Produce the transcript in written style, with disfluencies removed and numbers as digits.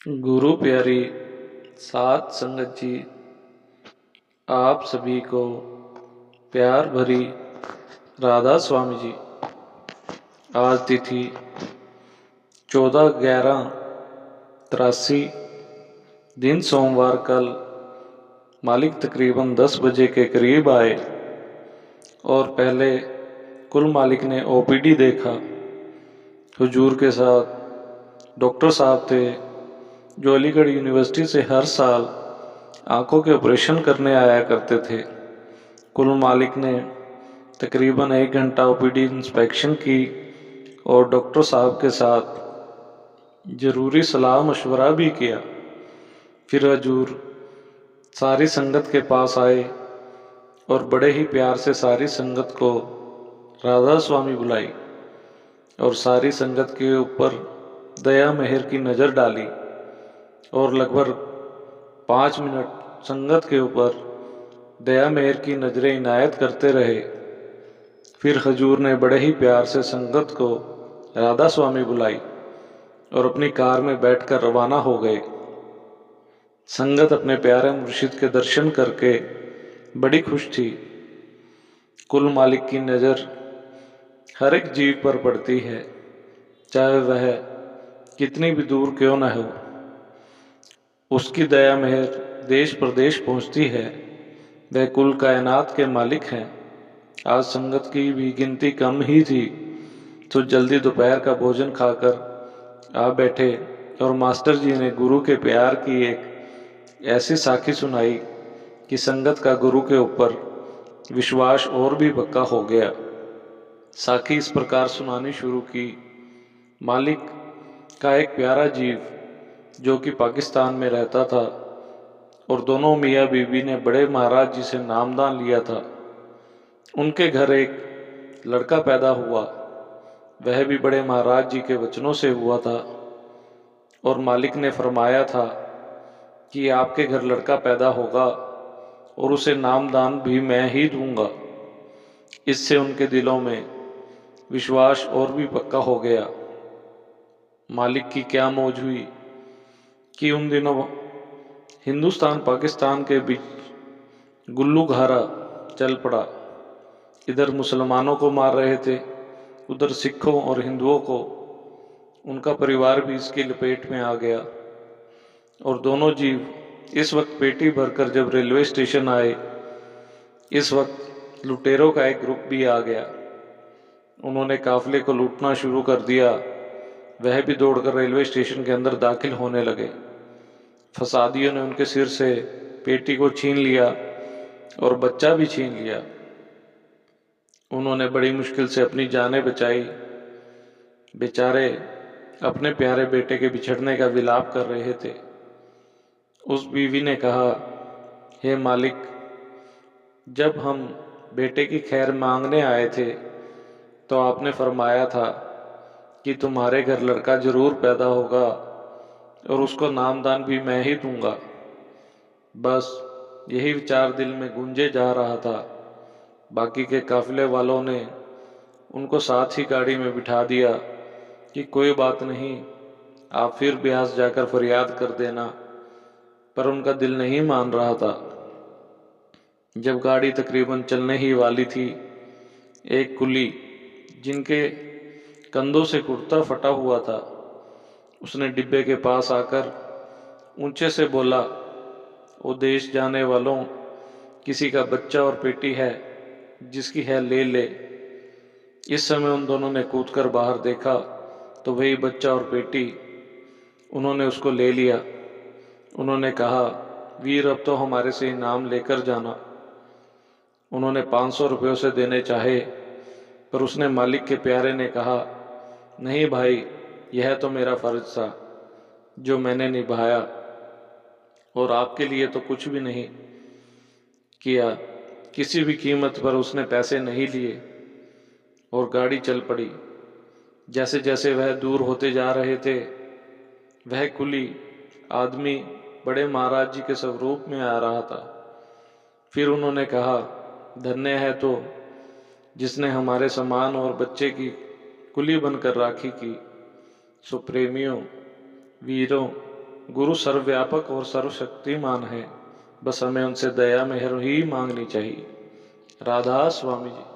गुरु प्यारी सात संगत जी, आप सभी को प्यार भरी राधा स्वामी जी। आज तिथि 14/11/83, दिन सोमवार। कल मालिक तकरीबन 10 बजे के करीब आए और पहले कुल मालिक ने ओपीडी देखा। हुजूर के साथ डॉक्टर साहब थे जो अलीगढ़ यूनिवर्सिटी से हर साल आंखों के ऑपरेशन करने आया करते थे। कुल मालिक ने तकरीबन 1 घंटा ओपीडी इंस्पेक्शन की और डॉक्टर साहब के साथ ज़रूरी सलाह मशवरा भी किया। फिर हजूर सारी संगत के पास आए और बड़े ही प्यार से सारी संगत को राधा स्वामी बुलाई और सारी संगत के ऊपर दया मेहर की नज़र डाली और लगभग 5 मिनट संगत के ऊपर दया मेहर की नज़रें इनायत करते रहे। फिर हजूर ने बड़े ही प्यार से संगत को राधा स्वामी बुलाई और अपनी कार में बैठकर रवाना हो गए। संगत अपने प्यारे मुर्शिद के दर्शन करके बड़ी खुश थी। कुल मालिक की नज़र हर एक जीव पर पड़ती है, चाहे वह कितनी भी दूर क्यों न हो। उसकी दया मेहर देश प्रदेश पहुँचती है। वह कुल कायनात के मालिक हैं। आज संगत की भी गिनती कम ही थी तो जल्दी दोपहर का भोजन खाकर आ बैठे और मास्टर जी ने गुरु के प्यार की एक ऐसी साखी सुनाई कि संगत का गुरु के ऊपर विश्वास और भी पक्का हो गया। साखी इस प्रकार सुनानी शुरू की। मालिक का एक प्यारा जीव जो कि पाकिस्तान में रहता था और दोनों मियाँ बीवी ने बड़े महाराज जी से नामदान लिया था। उनके घर एक लड़का पैदा हुआ, वह भी बड़े महाराज जी के वचनों से हुआ था और मालिक ने फरमाया था कि आपके घर लड़का पैदा होगा और उसे नामदान भी मैं ही दूंगा। इससे उनके दिलों में विश्वास और भी पक्का हो गया। मालिक की क्या मौज हुई कि उन दिनों हिंदुस्तान पाकिस्तान के बीच गुल्लू घारा चल पड़ा। इधर मुसलमानों को मार रहे थे, उधर सिखों और हिंदुओं को। उनका परिवार भी इसकी लपेट में आ गया और दोनों जीव इस वक्त पेटी भरकर जब रेलवे स्टेशन आए, इस वक्त लुटेरों का एक ग्रुप भी आ गया। उन्होंने काफिले को लूटना शुरू कर दिया। वह भी दौड़कर रेलवे स्टेशन के अंदर दाखिल होने लगे। फसादियों ने उनके सिर से पेटी को छीन लिया और बच्चा भी छीन लिया। उन्होंने बड़ी मुश्किल से अपनी जानें बचाई। बेचारे अपने प्यारे बेटे के बिछड़ने का विलाप कर रहे थे। उस बीवी ने कहा, हे मालिक, जब हम बेटे की खैर मांगने आए थे तो आपने फरमाया था कि तुम्हारे घर लड़का जरूर पैदा होगा और उसको नामदान भी मैं ही दूंगा। बस यही विचार दिल में गूंजे जा रहा था। बाकी के काफिले वालों ने उनको साथ ही गाड़ी में बिठा दिया कि कोई बात नहीं, आप फिर ब्यास जाकर फरियाद कर देना। पर उनका दिल नहीं मान रहा था। जब गाड़ी तकरीबन चलने ही वाली थी, एक कुली जिनके कंधों से कुर्ता फटा हुआ था, उसने डिब्बे के पास आकर ऊंचे से बोला, ओ देश जाने वालों, किसी का बच्चा और बेटी है, जिसकी है ले ले। इस समय उन दोनों ने कूदकर बाहर देखा तो वही बच्चा और बेटी। उन्होंने उसको ले लिया। उन्होंने कहा, वीर अब तो हमारे से इनाम लेकर जाना। उन्होंने 500 रुपये उसे देने चाहे, पर उसने मालिक के प्यारे ने कहा, नहीं भाई, यह तो मेरा फर्ज था जो मैंने निभाया और आपके लिए तो कुछ भी नहीं किया। किसी भी कीमत पर उसने पैसे नहीं लिए और गाड़ी चल पड़ी। जैसे जैसे वह दूर होते जा रहे थे, वह कुली आदमी बड़े महाराज जी के स्वरूप में आ रहा था। फिर उन्होंने कहा, धन्य है तो जिसने हमारे समान और बच्चे की कुली बनकर राखी की। सो प्रेमियों, वीरों, गुरु सर्वव्यापक और सर्वशक्तिमान है, बस हमें उनसे दया मेहर ही मांगनी चाहिए। राधा स्वामी जी।